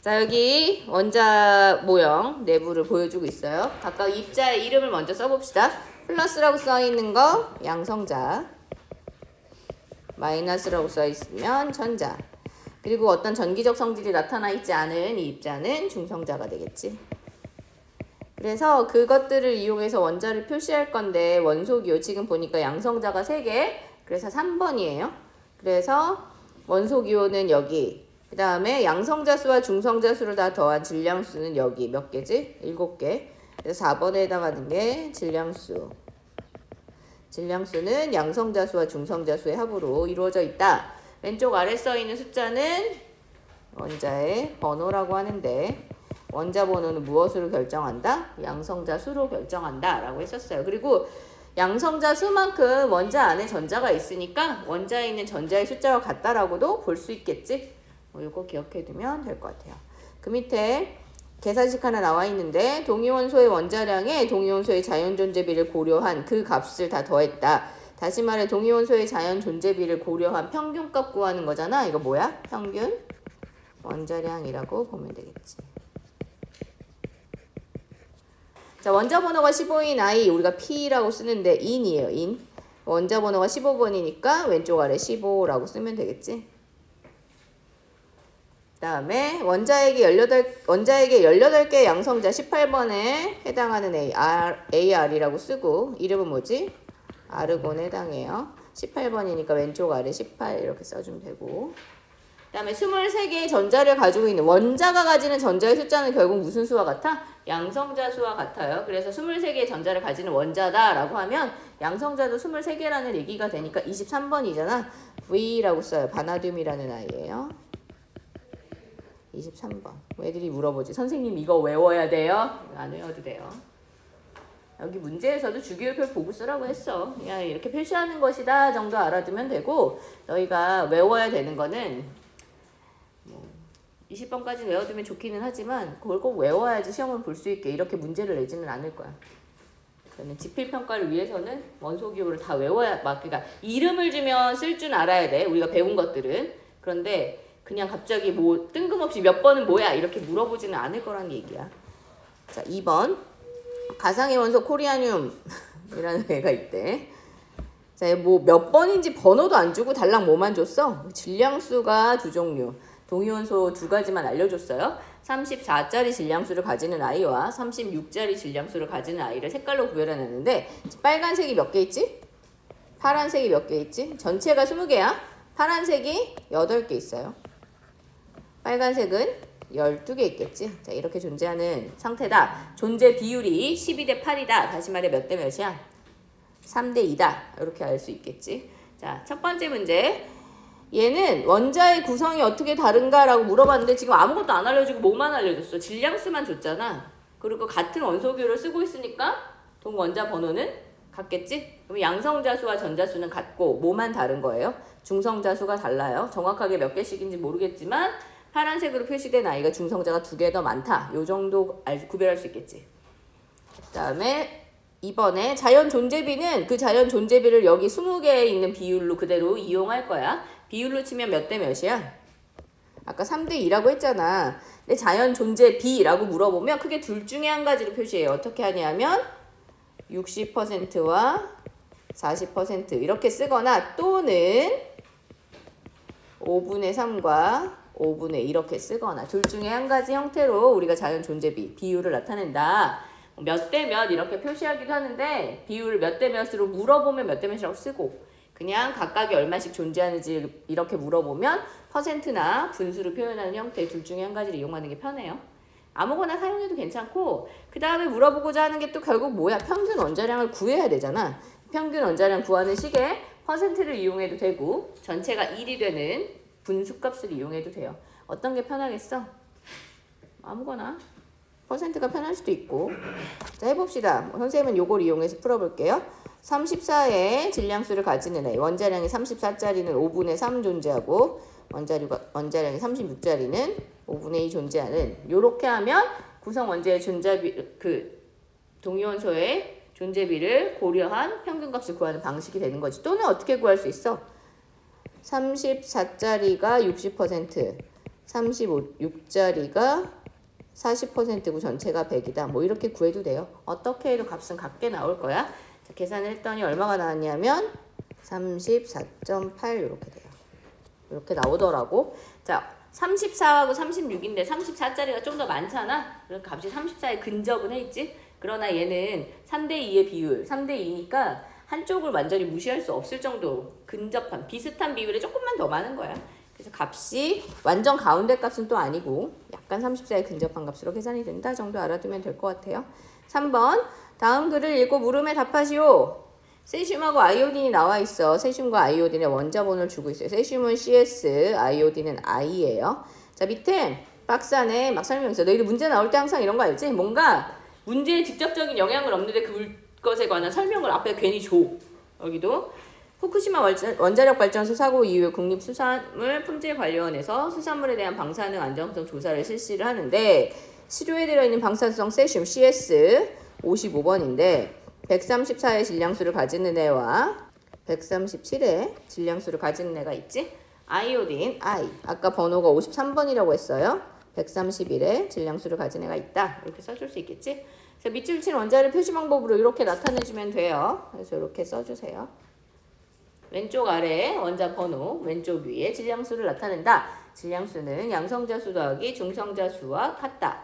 자, 여기 원자 모형 내부를 보여주고 있어요. 각각 입자의 이름을 먼저 써봅시다. 플러스라고 써있는 거 양성자, 마이너스라고 써있으면 전자, 그리고 어떤 전기적 성질이 나타나 있지 않은 이 입자는 중성자가 되겠지. 그래서 그것들을 이용해서 원자를 표시할 건데, 원소기호 지금 보니까 양성자가 3개, 그래서 3번이에요. 그래서 원소기호는 여기, 그 다음에 양성자 수와 중성자 수를 다 더한 질량수는 여기 몇 개지? 7개. 그래서 4번에 해당하는 게 질량수. 질량수는 양성자 수와 중성자 수의 합으로 이루어져 있다. 왼쪽 아래 써 있는 숫자는 원자의 번호라고 하는데, 원자 번호는 무엇으로 결정한다? 양성자 수로 결정한다 라고 했었어요. 그리고 양성자 수만큼 원자 안에 전자가 있으니까 원자에 있는 전자의 숫자와 같다라고도 볼 수 있겠지? 이거 기억해 두면 될 것 같아요. 그 밑에 계산식 하나 나와 있는데, 동위원소의 원자량에 동위원소의 자연 존재비를 고려한 그 값을 다 더했다. 다시 말해 동위원소의 자연 존재비를 고려한 평균값 구하는 거잖아. 이거 뭐야? 평균 원자량이라고 보면 되겠지. 자, 원자 번호가 15인 I, 우리가 P라고 쓰는데 인이에요. 인. 원자 번호가 15번이니까 왼쪽 아래 15라고 쓰면 되겠지. 그 다음에 원자에게 18개의 양성자 18번에 해당하는 AR이라고 쓰고, 이름은 뭐지? 아르곤에 해당해요. 18번이니까 왼쪽 아래 18 이렇게 써주면 되고, 그 다음에 23개의 전자를 가지고 있는 원자가 가지는 전자의 숫자는 결국 무슨 수와 같아? 양성자 수와 같아요. 그래서 23개의 전자를 가지는 원자다라고 하면 양성자도 23개라는 얘기가 되니까 23번이잖아. V라고 써요. 바나듐이라는 아이예요. 23번. 애들이 물어보지. 선생님 이거 외워야 돼요? 안 외워도 돼요. 여기 문제에서도 주기율표 보고 쓰라고 했어. 그냥 이렇게 표시하는 것이다 정도 알아두면 되고, 너희가 외워야 되는 거는 20번까지 외워두면 좋기는 하지만 그걸 꼭 외워야지 시험을 볼 수 있게 이렇게 문제를 내지는 않을 거야. 그러면 지필평가를 위해서는 원소기호를 다 외워야, 그러니까 이름을 주면 쓸 줄 알아야 돼. 우리가 배운 것들은. 그런데 그냥 갑자기 뭐 뜬금없이 몇 번은 뭐야 이렇게 물어보지는 않을 거란 얘기야. 자, 2번. 가상의 원소 코리아늄이라는 애가 있대. 자, 뭐 몇 번인지 번호도 안 주고 달랑 뭐만 줬어? 질량수가 2종류. 동위원소 2가지만 알려줬어요. 34짜리 질량수를 가지는 아이와 36짜리 질량수를 가지는 아이를 색깔로 구별해놨는데, 빨간색이 몇 개 있지? 파란색이 몇 개 있지? 전체가 20개야. 파란색이 8개 있어요. 빨간색은 12개 있겠지. 자, 이렇게 존재하는 상태다. 존재 비율이 12대 8이다. 다시 말해 몇 대 몇이야? 3대 2다. 이렇게 알 수 있겠지. 자, 첫 번째 문제. 얘는 원자의 구성이 어떻게 다른가라고 물어봤는데 지금 아무것도 안 알려주고 뭐만 알려줬어? 질량수만 줬잖아. 그리고 같은 원소기호를 쓰고 있으니까 동원자 번호는 같겠지? 그럼 양성자 수와 전자 수는 같고 뭐만 다른 거예요? 중성자 수가 달라요. 정확하게 몇 개씩인지 모르겠지만 파란색으로 표시된 아이가 중성자가 2개 더 많다. 요 정도 구별할 수 있겠지. 그 다음에 2번에 자연 존재비는 그 자연 존재비를 여기 20개에 있는 비율로 그대로 이용할 거야. 비율로 치면 몇 대 몇이야? 아까 3대 2라고 했잖아. 근데 자연 존재비라고 물어보면 크게 둘 중에 한 가지로 표시해요. 어떻게 하냐면 60%와 40% 이렇게 쓰거나, 또는 5분의 3과 5분의 2 이렇게 쓰거나, 둘 중에 한 가지 형태로 우리가 자연 존재비, 비율을 나타낸다. 몇 대 몇 이렇게 표시하기도 하는데, 비율을 몇 대 몇으로 물어보면 몇 대 몇이라고 쓰고, 그냥 각각이 얼마씩 존재하는지 이렇게 물어보면 퍼센트나 분수로 표현하는 형태 둘 중에 한 가지를 이용하는 게 편해요. 아무거나 사용해도 괜찮고, 그 다음에 물어보고자 하는 게 또 결국 뭐야? 평균 원자량을 구해야 되잖아. 평균 원자량 구하는 식에 퍼센트를 이용해도 되고, 전체가 1이 되는 분수값을 이용해도 돼요. 어떤 게 편하겠어? 아무거나. 퍼센트가 편할 수도 있고. 자, 해봅시다. 선생님은 요걸 이용해서 풀어볼게요. 34의 질량수를 가지는 애. 원자량이 34짜리는 5분의 3 존재하고, 원자량이 36짜리는 5분의 2 존재하는, 요렇게 하면 구성 원자의 존재비, 동위원소의 존재비를 고려한 평균값을 구하는 방식이 되는 거지. 또는 어떻게 구할 수 있어? 34짜리가 60%, 36짜리가 40%고 전체가 100이다. 뭐 이렇게 구해도 돼요. 어떻게 해도 값은 같게 나올 거야. 자, 계산을 했더니 얼마가 나왔냐면 34.8 이렇게 돼요. 이렇게 나오더라고. 자, 34하고 36인데 34짜리가 좀 더 많잖아. 그럼 값이 34에 근접은 했지. 그러나 얘는 3대2의 비율, 3대2니까 한쪽을 완전히 무시할 수 없을 정도로 근접한 비슷한 비율에 조금만 더 많은 거야. 그래서 값이 완전 가운데 값은 또 아니고 약간 34에 근접한 값으로 계산이 된다 정도 알아두면 될 것 같아요. 3번 다음 글을 읽고 물음에 답하시오. 세슘하고 아이오딘이 나와 있어. 세슘과 아이오딘의 원자번호를 주고 있어요. 세슘은 CS, 아이오딘은 I예요. 자, 밑에 박스 안에 막 설명이 있어. 너희들 문제 나올 때 항상 이런 거 알지? 뭔가 문제에 직접적인 영향을 없는데 그것에 관한 설명을 앞에 괜히 줘. 여기도 후쿠시마 원자력 발전소 사고 이후에 국립수산물 품질관리원에서 수산물에 대한 방사능 안정성 조사를 실시를 하는데 시료에 들어있는 방사성 세슘 CS 55번인데 134의 질량수를 가지는 애와 137의 질량수를 가지는 애가 있지? 아이오딘 I 아까 번호가 53번이라고 했어요. 131의 질량수를 가진 애가 있다. 이렇게 써줄 수 있겠지? 그래서 밑줄 친 원자를 표시 방법으로 이렇게 나타내주면 돼요. 그래서 이렇게 써주세요. 왼쪽 아래 원자 번호, 왼쪽 위에 질량수를 나타낸다. 질량수는 양성자수 더하기 중성자수와 같다.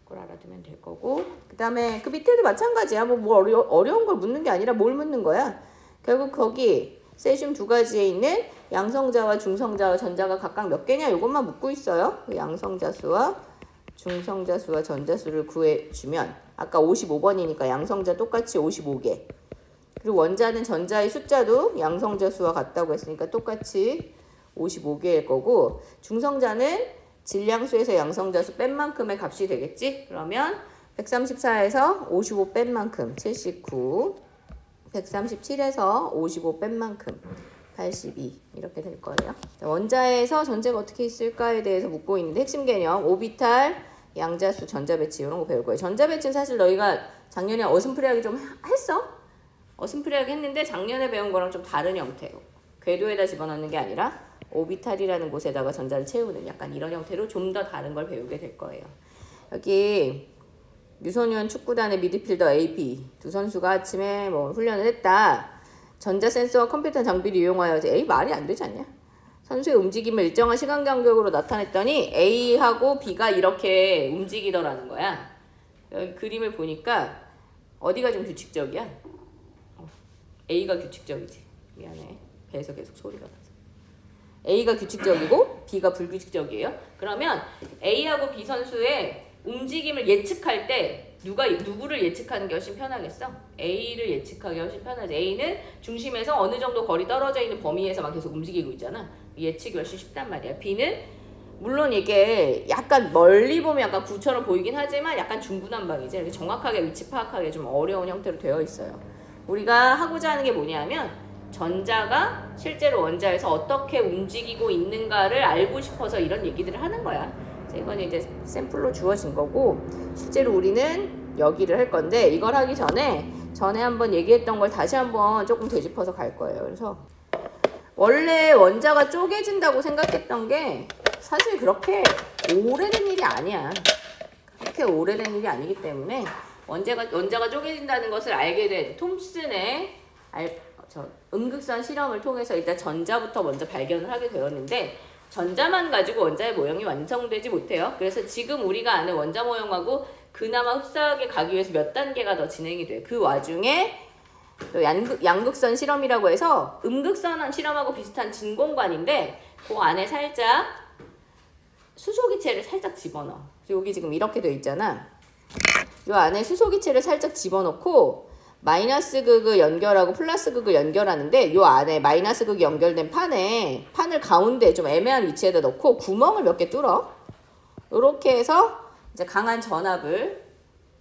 그걸 알아두면 될 거고, 그 다음에 그 밑에도 마찬가지야. 뭐 어려운 걸 묻는 게 아니라 뭘 묻는 거야? 결국 거기 세슘 두 가지에 있는 양성자와 중성자와 전자가 각각 몇 개냐 이것만 묻고 있어요. 양성자수와 중성자수와 전자수를 구해주면 아까 55번이니까 양성자 똑같이 55개. 그리고 원자는 전자의 숫자도 양성자수와 같다고 했으니까 똑같이 55개일 거고, 중성자는 질량수에서 양성자수 뺀 만큼의 값이 되겠지? 그러면 134에서 55 뺀 만큼 79, 137에서 55 뺀 만큼 82 이렇게 될 거예요. 원자에서 전제가 어떻게 있을까에 대해서 묻고 있는데 핵심 개념 오비탈, 양자수, 전자배치 이런 거 배울 거예요. 전자배치는 사실 너희가 작년에 어슴푸레하게 좀 했어? 어슴푸레하게 했는데 작년에 배운 거랑 좀 다른 형태로 궤도에다 집어넣는 게 아니라 오비탈이라는 곳에다가 전자를 채우는 약간 이런 형태로 좀 더 다른 걸 배우게 될 거예요. 여기 유소년 축구단의 미드필더 AP 두 선수가 아침에 뭐 훈련을 했다. 전자 센서와 컴퓨터 장비를 이용하여 말이 안 되지 않냐? 선수의 움직임을 일정한 시간 간격으로 나타냈더니 A하고 B가 이렇게 움직이더라는 거야. 여기 그림을 보니까 어디가 좀 규칙적이야? A가 규칙적이지. 미안해. 배에서 계속 소리가 나서. A가 규칙적이고 B가 불규칙적이에요. 그러면 A하고 B 선수의 움직임을 예측할 때 누구를 예측하는 게 훨씬 편하겠어? A를 예측하기 훨씬 편하지. A는 중심에서 어느 정도 거리 떨어져 있는 범위에서만 계속 움직이고 있잖아. 예측이 훨씬 쉽단 말이야. B는 물론 이게 약간 멀리 보면 약간 구처럼 보이긴 하지만 약간 중구난방이지. 이렇게 정확하게 위치 파악하기 좀 어려운 형태로 되어 있어요. 우리가 하고자 하는 게 뭐냐면 전자가 실제로 원자에서 어떻게 움직이고 있는가를 알고 싶어서 이런 얘기들을 하는 거야. 이건 이제 샘플로 주어진 거고 실제로 우리는 여기를 할 건데 이걸 하기 전에 한번 얘기했던 걸 다시 한번 조금 되짚어서 갈 거예요. 그래서 원래 원자가 쪼개진다고 생각했던 게 사실 그렇게 오래된 일이 아니야. 그렇게 오래된 일이 아니기 때문에 원자가 쪼개진다는 것을 알게 된 톰슨의 음극선 실험을 통해서 일단 전자부터 먼저 발견을 하게 되었는데 전자만 가지고 원자의 모형이 완성되지 못해요. 그래서 지금 우리가 아는 원자 모형하고 그나마 흡사하게 가기 위해서 몇 단계가 더 진행이 돼요. 그 와중에 또 양극선 실험이라고 해서 음극선 실험하고 비슷한 진공관인데 그 안에 살짝 수소기체를 살짝 집어넣어. 여기 지금 이렇게 돼 있잖아. 이 안에 수소기체를 살짝 집어넣고 마이너스 극을 연결하고 플러스 극을 연결하는데 요 안에 마이너스 극이 연결된 판을 가운데 좀 애매한 위치에다 넣고 구멍을 몇 개 뚫어. 이렇게 해서 이제 강한 전압을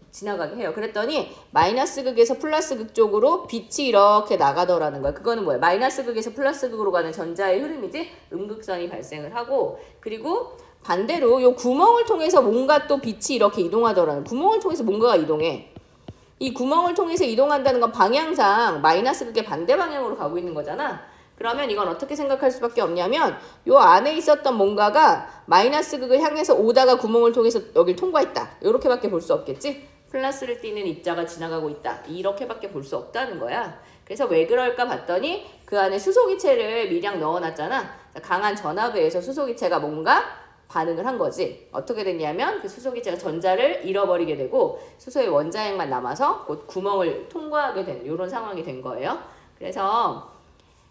지나가게 해요. 그랬더니 마이너스 극에서 플러스 극 쪽으로 빛이 이렇게 나가더라는 거야. 그거는 뭐야? 마이너스 극에서 플러스 극으로 가는 전자의 흐름이지. 음극선이 발생을 하고 그리고 반대로 요 구멍을 통해서 뭔가 또 빛이 이렇게 이동하더라는 구멍을 통해서 뭔가가 이동해. 이 구멍을 통해서 이동한다는 건 방향상 마이너스 극의 반대 방향으로 가고 있는 거잖아. 그러면 이건 어떻게 생각할 수밖에 없냐면 요 안에 있었던 뭔가가 마이너스 극을 향해서 오다가 구멍을 통해서 여길 통과했다. 이렇게밖에 볼 수 없겠지? 플러스를 띠는 입자가 지나가고 있다. 이렇게밖에 볼 수 없다는 거야. 그래서 왜 그럴까 봤더니 그 안에 수소기체를 미량 넣어놨잖아. 강한 전압에 의해서 수소기체가 뭔가 반응을 한 거지. 어떻게 됐냐면 그 수소기체가 전자를 잃어버리게 되고 수소의 원자핵만 남아서 곧 구멍을 통과하게 되는 이런 상황이 된 거예요. 그래서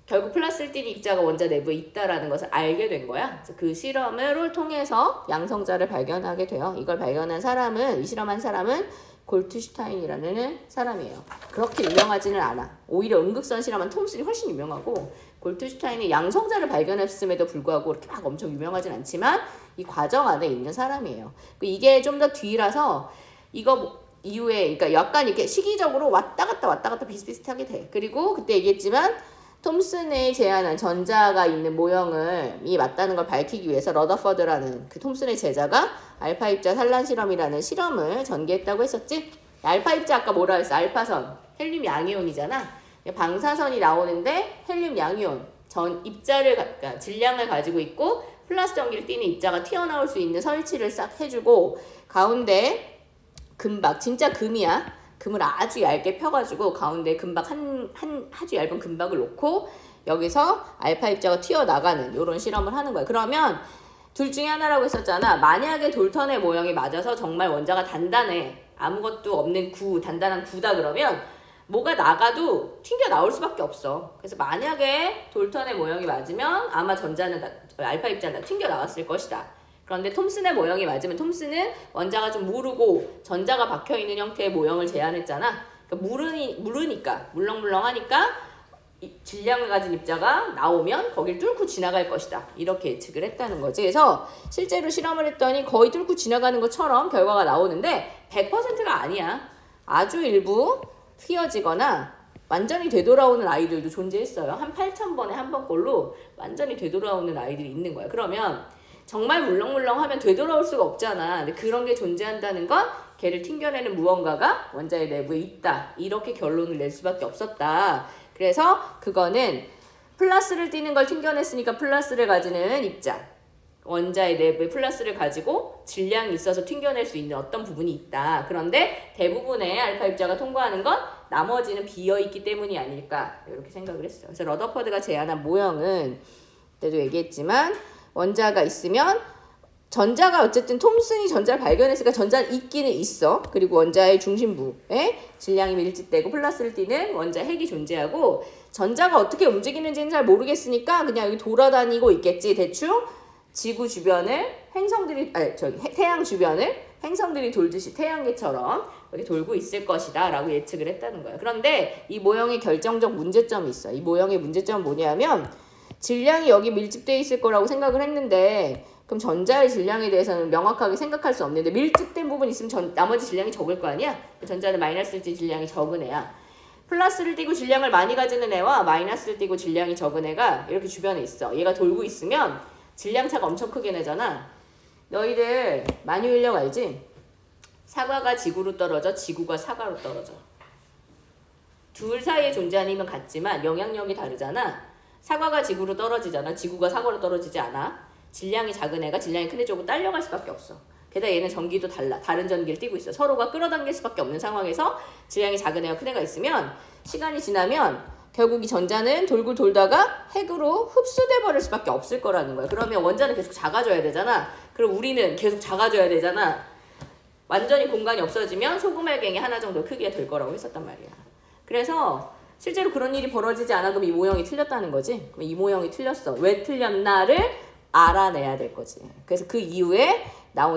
결국 플러스를 띠는 입자가 원자 내부에 있다라는 것을 알게 된 거야. 그래서 그 실험을 통해서 양성자를 발견하게 돼요. 이걸 발견한 사람은, 이 실험한 사람은 골트슈타인이라는 사람이에요. 그렇게 유명하지는 않아. 오히려 음극선 실험한 톰슨이 훨씬 유명하고 골트슈타인이 양성자를 발견했음에도 불구하고 이렇게 막 엄청 유명하진 않지만 이 과정 안에 있는 사람이에요. 이게 좀 더 뒤라서 이거 이후에 그러니까 약간 이렇게 시기적으로 왔다 갔다 비슷비슷하게 돼. 그리고 그때 얘기했지만 톰슨이 제안한 전자가 있는 모형이 맞다는 걸 밝히기 위해서 러더퍼드라는 그 톰슨의 제자가 알파 입자 산란 실험이라는 실험을 전개했다고 했었지. 알파 입자 아까 뭐라 했어? 알파선, 헬륨 양이온이잖아. 방사선이 나오는데 헬륨 양이온, 전 입자를 그러니까 질량을 가지고 있고 플러스 전기를 띠는 입자가 튀어나올 수 있는 설치를 싹 해주고 가운데 금박, 진짜 금이야. 금을 아주 얇게 펴가지고 가운데 금박 아주 얇은 금박을 놓고 여기서 알파 입자가 튀어나가는 이런 실험을 하는 거야. 그러면 둘 중에 하나라고 했었잖아. 만약에 돌턴의 모형이 맞아서 정말 원자가 단단해. 아무것도 없는 단단한 구다 그러면 뭐가 나가도 튕겨 나올 수밖에 없어. 그래서 만약에 돌턴의 모형이 맞으면 아마 알파 입자는 튕겨 나왔을 것이다. 그런데 톰슨의 모형이 맞으면 톰슨은 원자가 좀 무르고 전자가 박혀있는 형태의 모형을 제안했잖아. 그러니까 무르니까 물렁물렁하니까 질량을 가진 입자가 나오면 거길 뚫고 지나갈 것이다. 이렇게 예측을 했다는 거지. 그래서 실제로 실험을 했더니 거의 뚫고 지나가는 것처럼 결과가 나오는데 100%가 아니야. 아주 일부 휘어지거나 완전히 되돌아오는 아이들도 존재했어요. 한 8,000번에 한 번꼴로 완전히 되돌아오는 아이들이 있는 거야. 그러면 정말 물렁물렁하면 되돌아올 수가 없잖아. 근데 그런 게 존재한다는 건 걔를 튕겨내는 무언가가 원자의 내부에 있다. 이렇게 결론을 낼 수밖에 없었다. 그래서 그거는 플러스를 띠는 걸 튕겨냈으니까 플러스를 가지는 입자. 원자의 내부에 플러스를 가지고 질량이 있어서 튕겨낼 수 있는 어떤 부분이 있다. 그런데 대부분의 알파 입자가 통과하는 건 나머지는 비어있기 때문이 아닐까. 이렇게 생각을 했어요. 그래서 러더퍼드가 제안한 모형은 그때도 얘기했지만 원자가 있으면 전자가 어쨌든 톰슨이 전자를 발견했으니까 전자는 있기는 있어. 그리고 원자의 중심부에 질량이 밀집되고 플러스를 띠는 원자 핵이 존재하고 전자가 어떻게 움직이는지는 잘 모르겠으니까 그냥 여기 돌아다니고 있겠지. 대충 지구 주변을 태양 주변을 행성들이 돌듯이 태양계처럼 이렇게 돌고 있을 것이다 라고 예측을 했다는 거야. 그런데 이 모형의 결정적 문제점이 있어. 이 모형의 문제점은 뭐냐면 질량이 여기 밀집되어 있을 거라고 생각을 했는데 그럼 전자의 질량에 대해서는 명확하게 생각할 수 없는데 밀집된 부분이 있으면 나머지 질량이 적을 거 아니야? 전자는 마이너스를 띠는 질량이 적은 애야. 플러스를 띠고 질량을 많이 가지는 애와 마이너스를 띠고 질량이 적은 애가 이렇게 주변에 있어. 얘가 돌고 있으면 질량차가 엄청 크게 내잖아. 너희들 만유인력 알지? 사과가 지구로 떨어져, 지구가 사과로 떨어져. 둘 사이에 존재하는 힘은 같지만 영향력이 다르잖아. 사과가 지구로 떨어지잖아. 지구가 사과로 떨어지지 않아. 질량이 작은 애가 질량이 큰 애 쪽으로 딸려갈 수밖에 없어. 게다가 얘는 전기도 달라. 다른 전기를 띠고 있어. 서로가 끌어당길 수밖에 없는 상황에서 질량이 작은 애와 큰 애가 있으면 시간이 지나면 결국 이 전자는 돌다가 핵으로 흡수돼 버릴 수밖에 없을 거라는 거야. 그러면 원자는 계속 작아져야 되잖아. 그럼 우리는 계속 작아져야 되잖아. 완전히 공간이 없어지면 소금알갱이 하나 정도 크기가 될 거라고 했었단 말이야. 그래서 실제로 그런 일이 벌어지지 않아 그럼 이 모형이 틀렸다는 거지. 그럼 이 모형이 틀렸어. 왜 틀렸나를 알아내야 될 거지. 그래서 그 이후에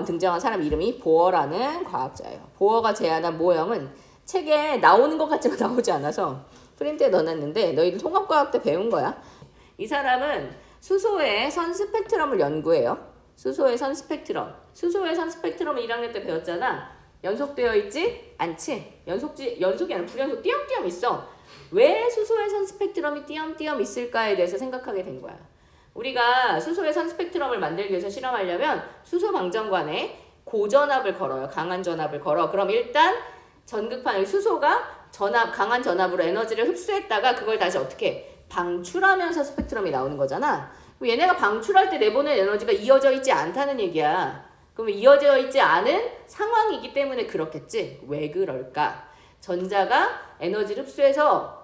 등장한 사람 이름이 보어라는 과학자예요. 보어가 제안한 모형은 책에 나오는 것 같지만 나오지 않아서 프린트에 넣어놨는데 너희들 통합과학 때 배운 거야. 이 사람은 수소의 선 스펙트럼을 연구해요. 수소의 선 스펙트럼을 1학년 때 배웠잖아. 연속되어 있지? 않지? 연속이 아니라 불연속 띄엄띄엄 있어. 왜 수소의 선 스펙트럼이 띄엄띄엄 있을까에 대해서 생각하게 된 거야. 우리가 수소의 선 스펙트럼을 만들기 위해서 실험하려면 수소 방전관에 고전압을 걸어요. 강한 전압을 걸어. 그럼 일단 전극판 수소가 강한 전압으로 에너지를 흡수했다가 그걸 다시 어떻게 방출하면서 스펙트럼이 나오는 거잖아. 그럼 얘네가 방출할 때 내보낸 에너지가 이어져 있지 않다는 얘기야. 그럼 이어져 있지 않은 상황이기 때문에 그렇겠지. 왜 그럴까? 전자가 에너지를 흡수해서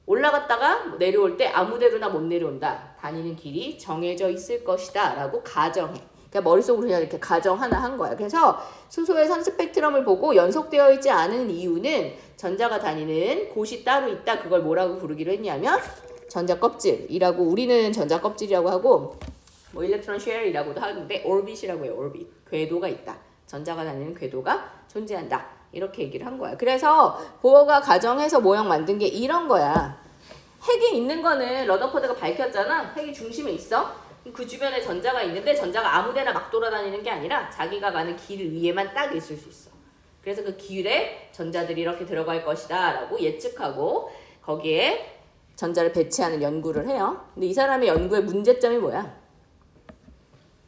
올라갔다가 내려올 때 아무데로나 못 내려온다. 다니는 길이 정해져 있을 것이다 라고 가정해. 그러니까 머릿속으로 그냥 이렇게 가정 하나 한 거야. 그래서 수소의 선 스펙트럼을 보고 연속되어 있지 않은 이유는 전자가 다니는 곳이 따로 있다. 그걸 뭐라고 부르기로 했냐면 전자 껍질이라고, 우리는 전자 껍질이라고 하고 뭐 일렉트론 쉘이라고도 하는데 오비트이라고 해요. 오비트. 궤도가 있다. 전자가 다니는 궤도가 존재한다. 이렇게 얘기를 한 거야. 그래서 보어가 가정해서 모형 만든 게 이런 거야. 핵이 있는 거는 러더포드가 밝혔잖아. 핵이 중심에 있어. 그 주변에 전자가 있는데 전자가 아무데나 막 돌아다니는 게 아니라 자기가 가는 길 위에만 딱 있을 수 있어. 그래서 그 길에 전자들이 이렇게 들어갈 것이다 라고 예측하고 거기에 전자를 배치하는 연구를 해요. 근데 이 사람의 연구의 문제점이 뭐야?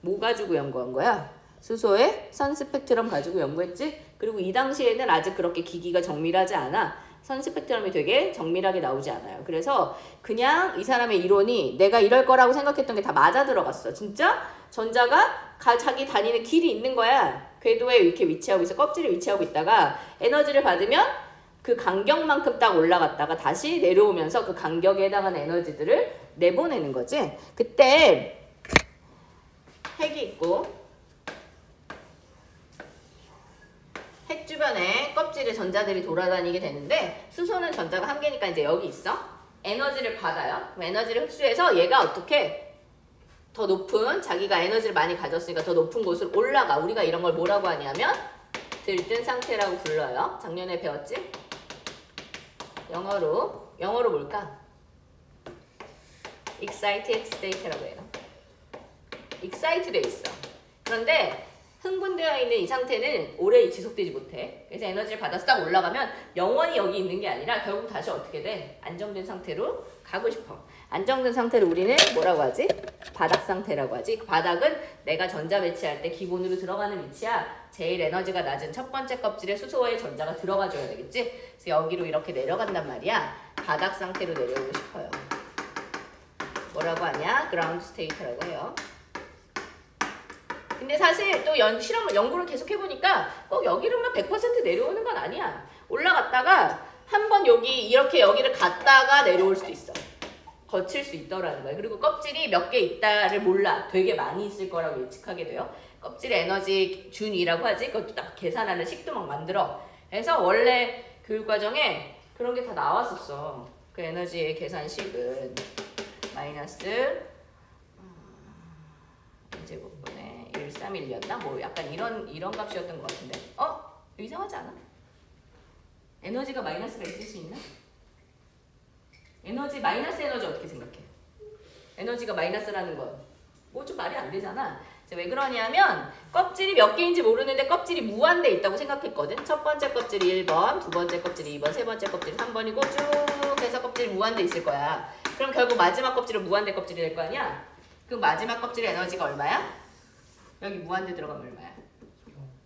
뭐 가지고 연구한 거야? 수소의 선 스펙트럼 가지고 연구했지? 그리고 이 당시에는 아직 그렇게 기기가 정밀하지 않아. 선 스펙트럼이 되게 정밀하게 나오지 않아요. 그래서 그냥 이 사람의 이론이 내가 이럴 거라고 생각했던 게 다 맞아 들어갔어. 진짜 전자가 자기 다니는 길이 있는 거야. 궤도에 이렇게 위치하고 있어. 껍질에 위치하고 있다가 에너지를 받으면 그 간격만큼 딱 올라갔다가 다시 내려오면서 그 간격에 해당하는 에너지들을 내보내는 거지. 그때 핵이 있고 핵 주변에 껍질에 전자들이 돌아다니게 되는데 수소는 전자가 한 개니까 이제 여기 있어. 에너지를 받아요. 그럼 에너지를 흡수해서 얘가 어떻게 더 높은, 자기가 에너지를 많이 가졌으니까 더 높은 곳으로 올라가. 우리가 이런 걸 뭐라고 하냐면 들뜬 상태라고 불러요. 작년에 배웠지? 영어로 뭘까? excited state라고 해요. excite 돼 있어. 그런데 흥분되어 있는 이 상태는 오래 지속되지 못해. 그래서 에너지를 받아서 딱 올라가면 영원히 여기 있는 게 아니라 결국 다시 어떻게 돼? 안정된 상태로 가고 싶어. 안정된 상태를 우리는 뭐라고 하지? 바닥 상태라고 하지. 그 바닥은 내가 전자 배치할 때 기본으로 들어가는 위치야. 제일 에너지가 낮은 첫 번째 껍질에 수소의 전자가 들어가줘야 되겠지? 그래서 여기로 이렇게 내려간단 말이야. 바닥 상태로 내려오고 싶어요. 뭐라고 하냐? 그라운드 스테이트라고 해요. 근데 사실 또 연구를 계속 해보니까 꼭 여기로만 100% 내려오는 건 아니야. 올라갔다가 한번 이렇게 여기를 갔다가 내려올 수도 있어. 거칠 수 있더라는 거야. 그리고 껍질이 몇 개 있다를 몰라. 되게 많이 있을 거라고 예측하게 돼요. 껍질의 에너지 준이라고 하지. 그것도 딱 계산하는 식도 막 만들어. 그래서 원래 교육과정에 그런 게 다 나왔었어. 그 에너지의 계산식은 마이너스 제곱분의 131이었나? 뭐 약간 이런 값이었던 것 같은데. 이상하지 않아? 에너지가 마이너스가 있을 수 있나? 마이너스 에너지 어떻게 생각해? 에너지가 마이너스라는 건 뭐 좀 말이 안 되잖아. 왜 그러냐면 껍질이 몇 개인지 모르는데 껍질이 무한대 있다고 생각했거든. 첫 번째 껍질이 1번, 두 번째 껍질이 2번, 세 번째 껍질이 3번이고 쭉 해서 껍질이 무한대 있을 거야. 그럼 결국 마지막 껍질은 무한대 껍질이 될 거 아니야? 그 마지막 껍질의 에너지가 얼마야? 여기 무한대 들어가면 얼마야?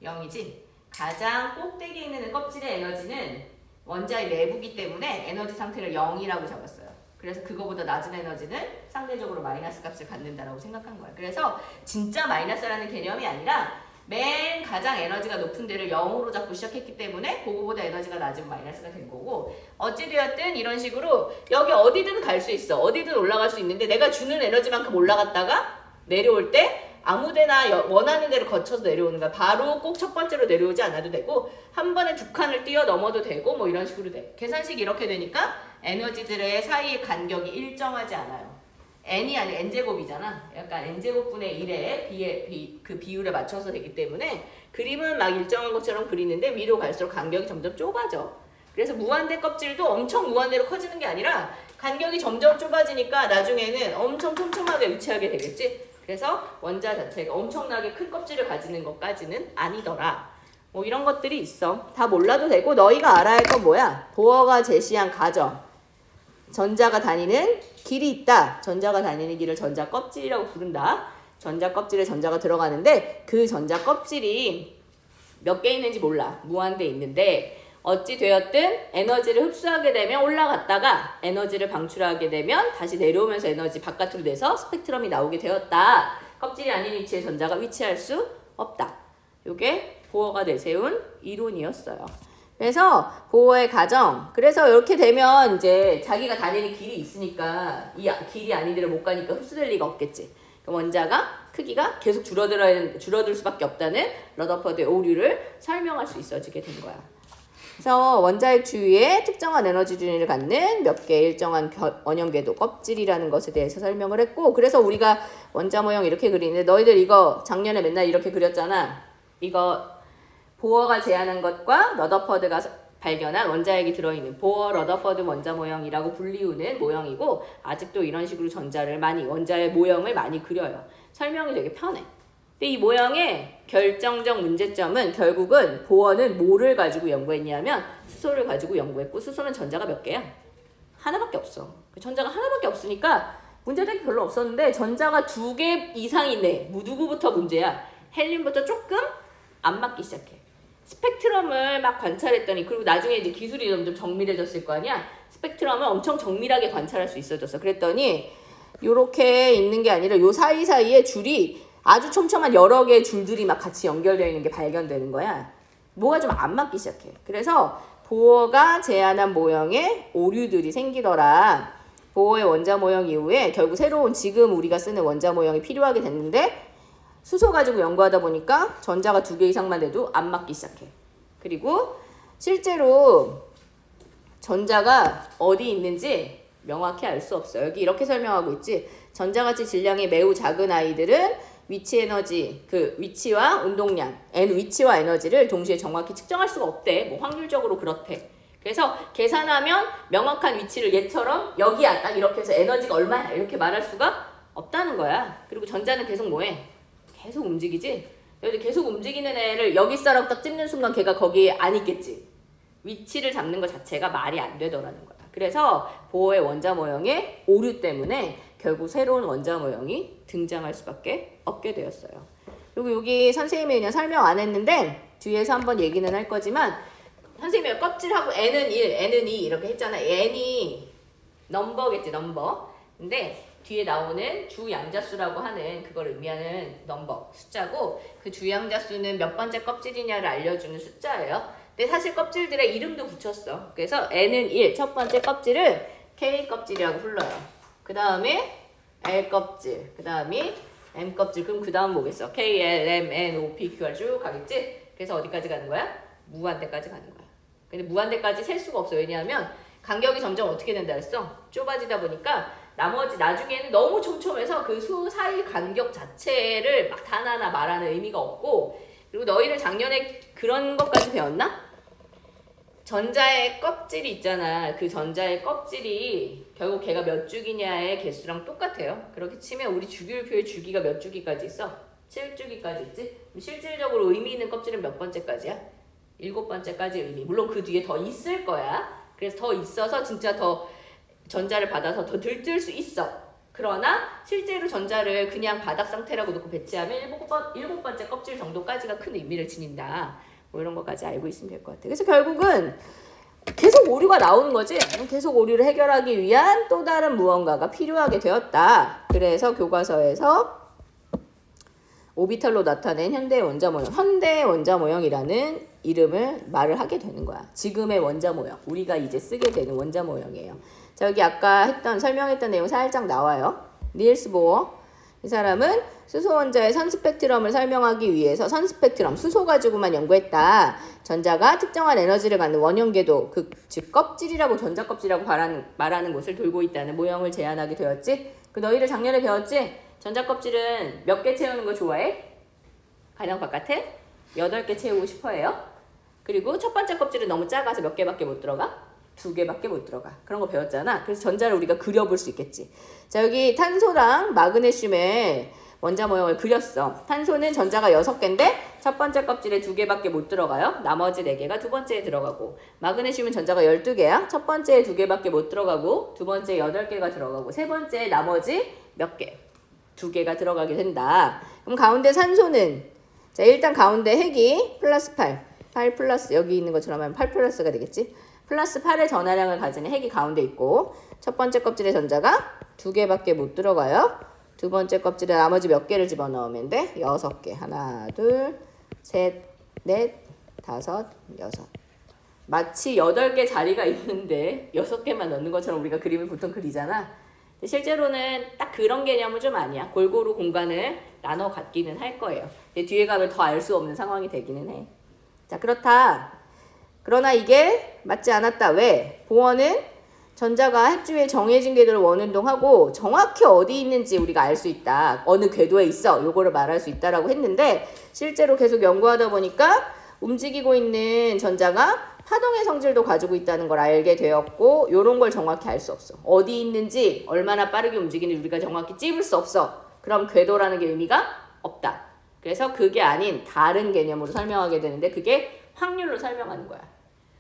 0이지? 가장 꼭대기에 있는 껍질의 에너지는 원자의 내부기 때문에 에너지 상태를 0이라고 잡았어요. 그래서 그거보다 낮은 에너지는 상대적으로 마이너스 값을 갖는다라고 생각한 거야. 그래서 진짜 마이너스라는 개념이 아니라 맨 가장 에너지가 높은 데를 0으로 잡고 시작했기 때문에 그거보다 에너지가 낮은 마이너스가 된 거고, 어찌되었든 이런 식으로 여기 어디든 갈 수 있어. 어디든 올라갈 수 있는데 내가 주는 에너지만큼 올라갔다가 내려올 때 아무데나 원하는 대로 거쳐서 내려오는 거야. 바로 꼭 첫 번째로 내려오지 않아도 되고 한 번에 두 칸을 뛰어넘어도 되고 뭐 이런 식으로 돼. 계산식이 이렇게 되니까 에너지들의 사이의 간격이 일정하지 않아요. n이 아니라 n제곱이잖아. 약간 n제곱분의 1의 그 비율에 맞춰서 되기 때문에 그림은 막 일정한 것처럼 그리는데 위로 갈수록 간격이 점점 좁아져. 그래서 무한대 껍질도 엄청 무한대로 커지는 게 아니라 간격이 점점 좁아지니까 나중에는 엄청 촘촘하게 위치하게 되겠지. 그래서 원자 자체가 엄청나게 큰 껍질을 가지는 것까지는 아니더라. 뭐 이런 것들이 있어. 다 몰라도 되고 너희가 알아야 할 건 뭐야? 보어가 제시한 가정. 전자가 다니는 길이 있다. 전자가 다니는 길을 전자 껍질이라고 부른다. 전자 껍질에 전자가 들어가는데 그 전자 껍질이 몇 개 있는지 몰라. 무한대 있는데 어찌 되었든 에너지를 흡수하게 되면 올라갔다가 에너지를 방출하게 되면 다시 내려오면서 에너지 바깥으로 내서 스펙트럼이 나오게 되었다. 껍질이 아닌 위치에 전자가 위치할 수 없다. 요게 보어가 내세운 이론이었어요. 그래서 보어의 가정, 그래서 이렇게 되면 이제 자기가 다니는 길이 있으니까 이 길이 아닌 데를 못 가니까 흡수될 리가 없겠지. 그럼 원자가 크기가 계속 줄어들 수밖에 없다는 러더퍼드의 오류를 설명할 수 있어지게 된 거야. 그래서 원자핵 주위에 특정한 에너지 준위를 갖는 몇 개의 일정한 원형궤도 껍질이라는 것에 대해서 설명을 했고, 그래서 우리가 원자 모형 이렇게 그리는데 너희들 이거 작년에 맨날 이렇게 그렸잖아. 이거 보어가 제안한 것과 러더퍼드가 발견한 원자핵이 들어있는 보어 러더퍼드 원자 모형이라고 불리우는 모형이고, 아직도 이런 식으로 원자의 모형을 많이 그려요. 설명이 되게 편해. 근데 이 모형의 결정적 문제점은 결국은 보어는 뭐를 가지고 연구했냐면 수소를 가지고 연구했고, 수소는 전자가 몇 개야? 하나밖에 없어. 전자가 하나밖에 없으니까 문제될 게 별로 없었는데 전자가 2개 이상 있네. 누구부터 문제야? 헬륨부터 조금 안 맞기 시작해. 스펙트럼을 막 관찰했더니, 그리고 나중에 이제 기술이 좀 정밀해졌을 거 아니야? 스펙트럼을 엄청 정밀하게 관찰할 수 있어졌어. 그랬더니 요렇게 있는 게 아니라 요 사이사이에 줄이 아주 촘촘한 여러 개의 줄들이 막 같이 연결되어 있는 게 발견되는 거야. 뭐가 좀 안 맞기 시작해. 그래서 보어가 제안한 모형에 오류들이 생기더라. 보어의 원자 모형 이후에 결국 새로운 지금 우리가 쓰는 원자 모형이 필요하게 됐는데, 수소 가지고 연구하다 보니까 전자가 2개 이상만 돼도 안 맞기 시작해. 그리고 실제로 전자가 어디 있는지 명확히 알 수 없어. 여기 이렇게 설명하고 있지. 전자가치 질량이 매우 작은 아이들은 위치 에너지, 그 위치와 운동량, 위치와 에너지를 동시에 정확히 측정할 수가 없대. 뭐 확률적으로 그렇대. 그래서 계산하면 명확한 위치를 얘처럼 여기야 딱 이렇게 해서 에너지가 얼마야 이렇게 말할 수가 없다는 거야. 그리고 전자는 계속 뭐해? 계속 움직이지? 여기 계속 움직이는 애를 여기 있어라고 딱 찝는 순간 걔가 거기에 안 있겠지. 위치를 잡는 것 자체가 말이 안 되더라는 거야. 그래서 보어의 원자 모형의 오류 때문에 결국 새로운 원자 모형이 등장할 수밖에 없게 되었어요. 그리고 여기 선생님이 그냥 설명 안 했는데 뒤에서 한번 얘기는 할 거지만, 선생님이 껍질하고 n은 1, n은 2 이렇게 했잖아. n이 넘버겠지, 넘버. 근데 뒤에 나오는 주양자수라고 하는 그걸 의미하는 넘버, 숫자고, 그 주양자수는 몇 번째 껍질이냐를 알려주는 숫자예요. 근데 사실 껍질들의 이름도 붙였어. 그래서 n은 1, 첫 번째 껍질을 K 껍질이라고 불러요. 그 다음에 L 껍질, 그 다음에 M 껍질. 그럼 그 다음 뭐겠어? K, L, M, N, O, P, Q가 쭉 가겠지? 그래서 어디까지 가는 거야? 무한대까지 가는 거야. 근데 무한대까지 셀 수가 없어. 왜냐하면 간격이 점점 어떻게 된다 했어? 좁아지다 보니까 나중에는 너무 촘촘해서 그 수 사이 간격 자체를 막 하나하나 말하는 의미가 없고, 그리고 너희들 작년에 그런 것까지 배웠나? 전자의 껍질이 있잖아. 그 전자의 껍질이 결국 걔가 몇 주기냐의 개수랑 똑같아요. 그렇게 치면 우리 주기율표의 주기가 몇 주기까지 있어? 7주기까지 있지? 실질적으로 의미 있는 껍질은 몇 번째까지야? 7번째까지 의미. 물론 그 뒤에 더 있을 거야. 그래서 더 있어서 진짜 더 전자를 받아서 더 들뜰 수 있어. 그러나 실제로 전자를 그냥 바닥 상태라고 놓고 배치하면 7번째 껍질 정도까지가 큰 의미를 지닌다. 뭐 이런 것까지 알고 있으면 될 것 같아. 그래서 결국은 계속 오류가 나오는 거지. 계속 오류를 해결하기 위한 또 다른 무언가가 필요하게 되었다. 그래서 교과서에서 오비탈로 나타낸 현대의 원자 모형, 현대의 원자 모형이라는 이름을 말을 하게 되는 거야. 지금의 원자 모형, 우리가 이제 쓰게 되는 원자 모형이에요. 자, 여기 아까 설명했던 내용 살짝 나와요. 닐스 보어. 이 사람은 수소 원자의 선 스펙트럼을 설명하기 위해서 선 스펙트럼, 수소 가지고만 연구했다. 전자가 특정한 에너지를 갖는 원형 궤도, 즉 껍질이라고 전자 껍질이라고 말하는 곳을 돌고 있다는 모형을 제안하게 되었지. 그 너희를 작년에 배웠지? 전자 껍질은 몇 개 채우는 거 좋아해? 가령 바깥에 8개 채우고 싶어 해요. 그리고 첫 번째 껍질은 너무 작아서 몇 개밖에 못 들어가? 2개밖에 못 들어가. 그런 거 배웠잖아. 그래서 전자를 우리가 그려볼 수 있겠지. 자, 여기 탄소랑 마그네슘의 원자 모형을 그렸어. 탄소는 전자가 6개인데 첫 번째 껍질에 2개밖에 못 들어가요. 나머지 4개가 두 번째에 들어가고, 마그네슘은 전자가 12개야. 첫 번째에 2개밖에 못 들어가고, 두 번째에 8개가 들어가고, 세 번째에 나머지 몇 개? 2개가 들어가게 된다. 그럼 가운데 산소는, 자, 일단 가운데 핵이 플러스 8. 8 플러스 여기 있는 것처럼 하면 8 플러스가 되겠지. 플러스 8의 전하량을 가지는 핵이 가운데 있고 첫 번째 껍질의 전자가 2개밖에 못 들어가요. 두 번째 껍질에 나머지 몇 개를 집어넣으면 돼? 6개. 하나, 둘, 셋, 넷, 다섯, 여섯. 마치 8개 자리가 있는데 6개만 넣는 것처럼 우리가 그림을 보통 그리잖아. 근데 실제로는 딱 그런 개념은 좀 아니야. 골고루 공간을 나눠 갖기는 할 거예요. 근데 뒤에 가면 더 알 수 없는 상황이 되기는 해. 자, 그렇다. 그러나 이게 맞지 않았다. 왜? 보어는 전자가 핵주위에 정해진 궤도를 원운동하고 정확히 어디 있는지 우리가 알 수 있다. 어느 궤도에 있어. 요거를 말할 수 있다라고 했는데 실제로 계속 연구하다 보니까 움직이고 있는 전자가 파동의 성질도 가지고 있다는 걸 알게 되었고 요런 걸 정확히 알 수 없어. 어디 있는지 얼마나 빠르게 움직이는지 우리가 정확히 찝을 수 없어. 그럼 궤도라는 게 의미가 없다. 그래서 그게 아닌 다른 개념으로 설명하게 되는데 그게 확률로 설명하는 거야.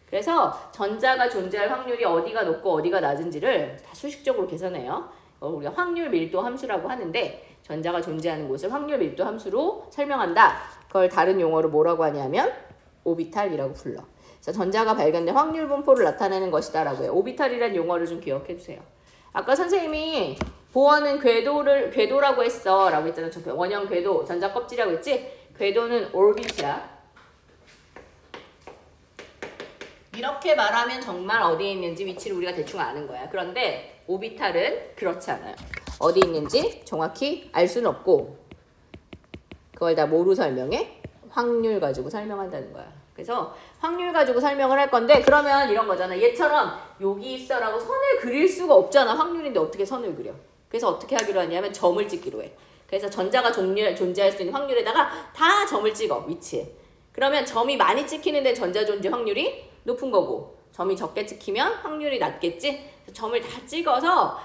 그래서 전자가 존재할 확률이 어디가 높고 어디가 낮은지를 다 수식적으로 계산해요. 우리가 확률 밀도 함수라고 하는데 전자가 존재하는 곳을 확률 밀도 함수로 설명한다. 그걸 다른 용어로 뭐라고 하냐면 오비탈이라고 불러. 그래서 전자가 발견된 확률 분포를 나타내는 것이다 라고 해요. 오비탈이라는 용어를 좀 기억해 주세요. 아까 선생님이 보어는 궤도라고 했어 라고 했잖아. 원형 궤도, 전자 껍질이라고 했지? 궤도는 오비트야. 이렇게 말하면 정말 어디에 있는지 위치를 우리가 대충 아는 거야. 그런데 오비탈은 그렇지 않아요. 어디 있는지 정확히 알 수는 없고 그걸 다 뭐로 설명해? 확률 가지고 설명한다는 거야. 그래서 확률 가지고 설명을 할 건데 그러면 이런 거잖아. 얘처럼 여기 있어 라고 선을 그릴 수가 없잖아. 확률인데 어떻게 선을 그려? 그래서 어떻게 하기로 하냐면 점을 찍기로 해. 그래서 전자가 존재할 수 있는 확률에다가 다 점을 찍어. 위치에. 그러면 점이 많이 찍히는데 전자 존재 확률이 높은 거고 점이 적게 찍히면 확률이 낮겠지? 점을 다 찍어서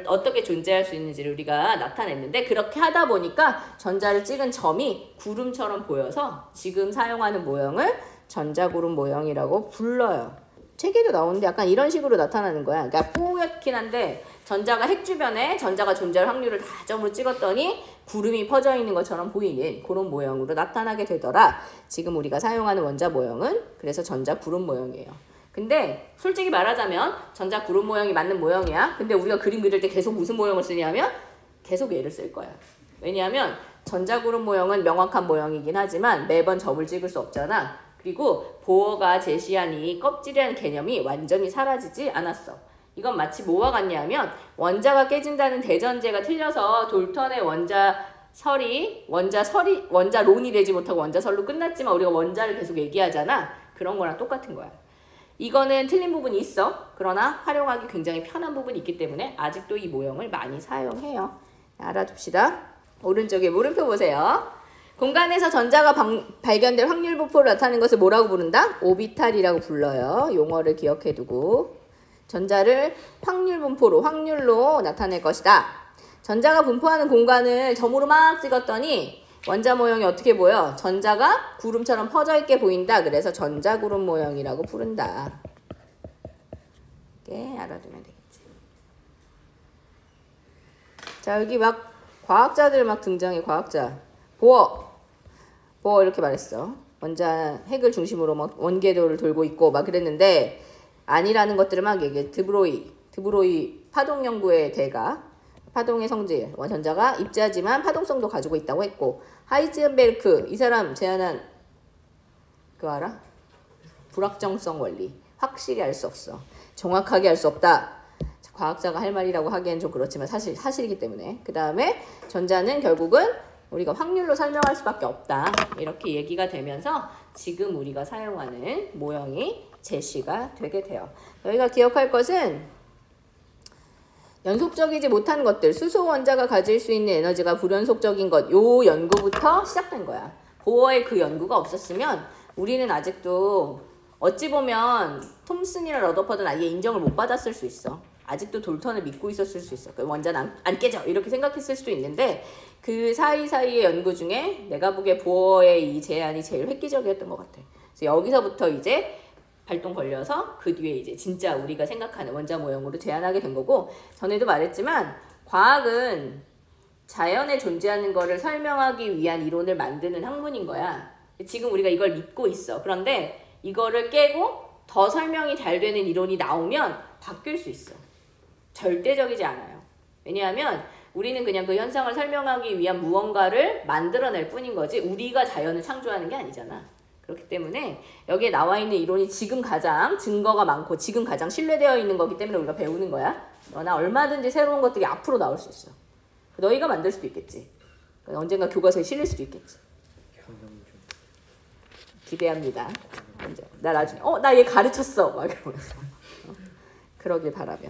어떻게 존재할 수 있는지를 우리가 나타냈는데 그렇게 하다 보니까 전자를 찍은 점이 구름처럼 보여서 지금 사용하는 모형을 전자구름 모형이라고 불러요. 책에도 나오는데 약간 이런 식으로 나타나는 거야. 그러니까 뿌옇긴 한데 전자가 핵 주변에 전자가 존재할 확률을 다 점으로 찍었더니 구름이 퍼져 있는 것처럼 보이는 그런 모형으로 나타나게 되더라. 지금 우리가 사용하는 원자 모형은 그래서 전자 구름 모형이에요. 근데 솔직히 말하자면 전자 구름 모형이 맞는 모형이야. 근데 우리가 그림 그릴 때 계속 무슨 모형을 쓰냐면 계속 얘를 쓸 거야. 왜냐하면 전자 구름 모형은 명확한 모형이긴 하지만 매번 점을 찍을 수 없잖아. 그리고 보어가 제시한 이 껍질이라는 개념이 완전히 사라지지 않았어. 이건 마치 뭐와 같냐면 원자가 깨진다는 대전제가 틀려서 돌턴의 원자론이 되지 못하고 원자설로 끝났지만 우리가 원자를 계속 얘기하잖아. 그런 거랑 똑같은 거야. 이거는 틀린 부분이 있어. 그러나 활용하기 굉장히 편한 부분이 있기 때문에 아직도 이 모형을 많이 사용해요. 알아둡시다. 오른쪽에 물음표 보세요. 공간에서 전자가 발견될 확률 분포를 나타내는 것을 뭐라고 부른다? 오비탈이라고 불러요. 용어를 기억해두고 전자를 확률로 나타낼 것이다. 전자가 분포하는 공간을 점으로 막 찍었더니 원자 모형이 어떻게 보여? 전자가 구름처럼 퍼져있게 보인다. 그래서 전자구름 모형이라고 부른다. 이렇게 알아두면 되겠지. 자, 여기 막 과학자들 막 등장해. 과학자. 보어 이렇게 말했어. 원자 핵을 중심으로 막 원궤도를 돌고 있고 막 그랬는데 아니라는 것들을 막 얘기해. 드브로이 파동 연구의 대가. 파동의 성질, 전자가 입자지만 파동성도 가지고 있다고 했고 하이젠베르크, 이 사람 제안한 그거 알아? 불확정성 원리. 확실히 알 수 없어. 정확하게 알 수 없다. 과학자가 할 말이라고 하기엔 좀 그렇지만 사실이기 때문에. 그 다음에 전자는 결국은 우리가 확률로 설명할 수밖에 없다. 이렇게 얘기가 되면서 지금 우리가 사용하는 모형이 제시가 되게 돼요. 저희가 기억할 것은 연속적이지 못한 것들, 수소 원자가 가질 수 있는 에너지가 불연속적인 것, 요 연구부터 시작된 거야. 보어의 그 연구가 없었으면 우리는 아직도 어찌 보면 톰슨이나 러더퍼드는 아예 인정을 못 받았을 수 있어. 아직도 돌턴을 믿고 있었을 수 있어. 원자는 안 깨져 이렇게 생각했을 수도 있는데 그 사이사이의 연구 중에 내가 보기에 보어의 이 제안이 제일 획기적이었던 것 같아. 그래서 여기서부터 이제 발동 걸려서 그 뒤에 이제 진짜 우리가 생각하는 원자 모형으로 제안하게 된 거고, 전에도 말했지만 과학은 자연에 존재하는 거를 설명하기 위한 이론을 만드는 학문인 거야. 지금 우리가 이걸 믿고 있어. 그런데 이거를 깨고 더 설명이 잘 되는 이론이 나오면 바뀔 수 있어. 절대적이지 않아요. 왜냐하면 우리는 그냥 그 현상을 설명하기 위한 무언가를 만들어낼 뿐인 거지 우리가 자연을 창조하는 게 아니잖아. 그렇기 때문에 여기에 나와 있는 이론이 지금 가장 증거가 많고 지금 가장 신뢰되어 있는 거기 때문에 우리가 배우는 거야. 그러나 얼마든지 새로운 것들이 앞으로 나올 수 있어. 너희가 만들 수도 있겠지. 언젠가 교과서에 실릴 수도 있겠지. 기대합니다. 나 나중에 나 얘 가르쳤어 막 이러면서 그러길 바라며.